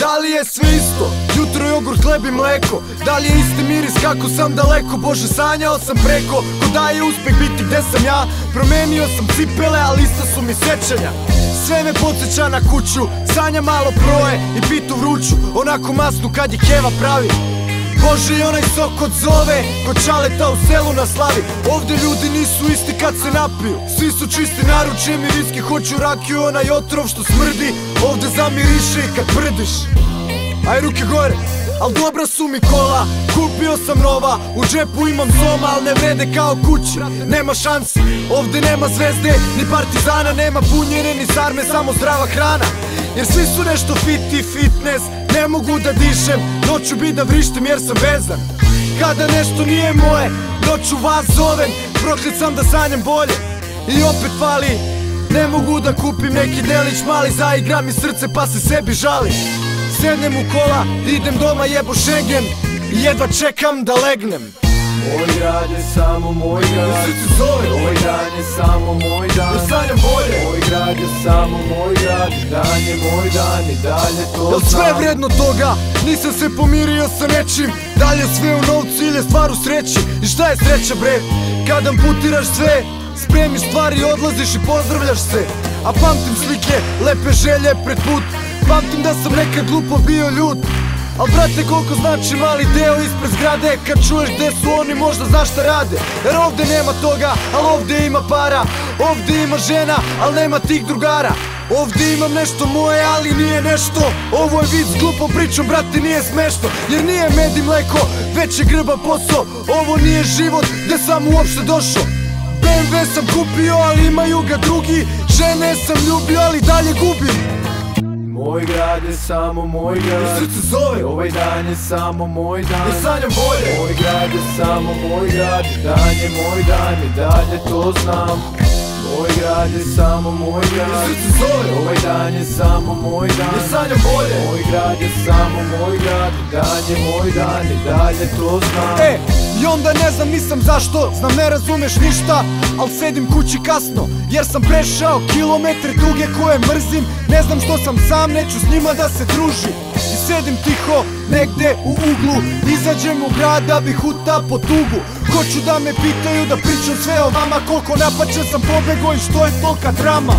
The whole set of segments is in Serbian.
Da li je sve isto? Jutro jogurt, hleb i mleko. Da li je isti miris kako sam daleko? Bože, sanjao sam preko. Ko da je uspeh biti gde sam ja. Promenio sam cipele, ali isto su mi sećanja. Sve me podsjeća na kuću. Sanja malo proje i pitu vruću, onako masnu kad je keva pravi. Bože, i onaj sok od zove, ko čaleta u selu na slavi. Ovde ljudi nisu isti kad se napiju. Svi su čisti, naručuje mi viski, hoću rakiju, onaj otrov što smrdi. Ovde zamiriše i kad prdiš. Aj ruke gore, al dobra su mi kola. Kupio sam nova, u džepu imam soma, al ne vrede kao kući. Nema šansi, ovde nema zvezde, ni partizana. Nema punjene, ni sarme, samo zdrava hrana. Jer svi su nešto fit i fitness. Ne mogu da dišem, noću bi da vrištem jer sam vezan. Kada nešto nije moje, noću vas zovem. Proklet sam da sanjam bolje i opet fali. Ne mogu da kupim neki delić mali. Zaigra mi srce pa se sebi žali. Sednem u kola, idem doma, jebo Schengen i jedva čekam da legnem. Moj grad je samo moj grad. Ovaj dan je samo moj dan. Ja sanjam bolje. Moj grad je samo moj grad. Dan je moj dan i dalje to znam. Jel sve vredno toga? Nisam se pomirio sa nečim. Dalje sve u novcu ili je stvar u sreći. I šta je sreća bre? Kad amputiraš sve, spremiš stvari i odlaziš i pozdravljaš se. A pamtim slike, lepe želje pred put. Pamtim da sam nekad glupo bio ljud. Al brate, koliko znači mali deo ispred zgrade. Kad čuješ gde su oni, možda znaš šta rade. Jer ovde nema toga, al ovde ima para. Ovde ima žena, al nema tih drugara. Ovde imam nešto moje, ali nije nešto. Ovo je vic s glupom pričom, brate, nije smešno. Jer nije med i mleko, već je grba posao. Ovo nije život gde sam uopšte došao. BMW sam kupio, ali imaju ga drugi. Žene sam ljubio, ali dalje gubim. Moj grad je samo moj grad. I srce zove. Ovaj dan je samo moj dan. Ja sanjam bolje. Moj grad je samo moj grad. Dan je moj dan i dalje to znam. Moj grad je samo moj grad. I srce zove. Ovaj dan je samo moj dan. Ja sanjam bolje. Moj grad je samo moj grad. Dan je moj dan i dalje to znam. I onda ne znam, nisam zašto. Znam ne razumeš ništa, al sedim kući kasno. Jer sam prešao kilometre duge koje mrzim. Ne znam što sam sam, neću s njima da se družim. I sedim tiho, negde u uglu. Izađem u grad da bih utapo tugu. Hoću da me pitaju da pričam sve o vama. Koliko napačen sam pobego i što je tolika drama.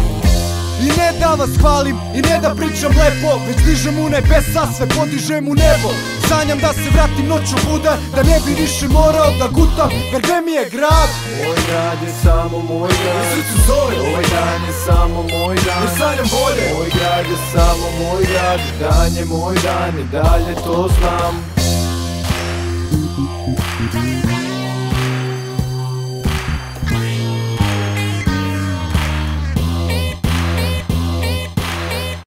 I ne da vas hvalim, i ne da pričam lepo. Već dižem u nebesa, sve podižem u nebo. Sanjam da se vratim noću budan, da ne bi više morao da gutam. Jer gde mi je grad? Moj grad je samo moj grad. I srce zove. Ovaj dan je samo moj dan. Ja sanjam bolje. Moj grad je samo moj grad. Dan je moj dan i dalje to znam.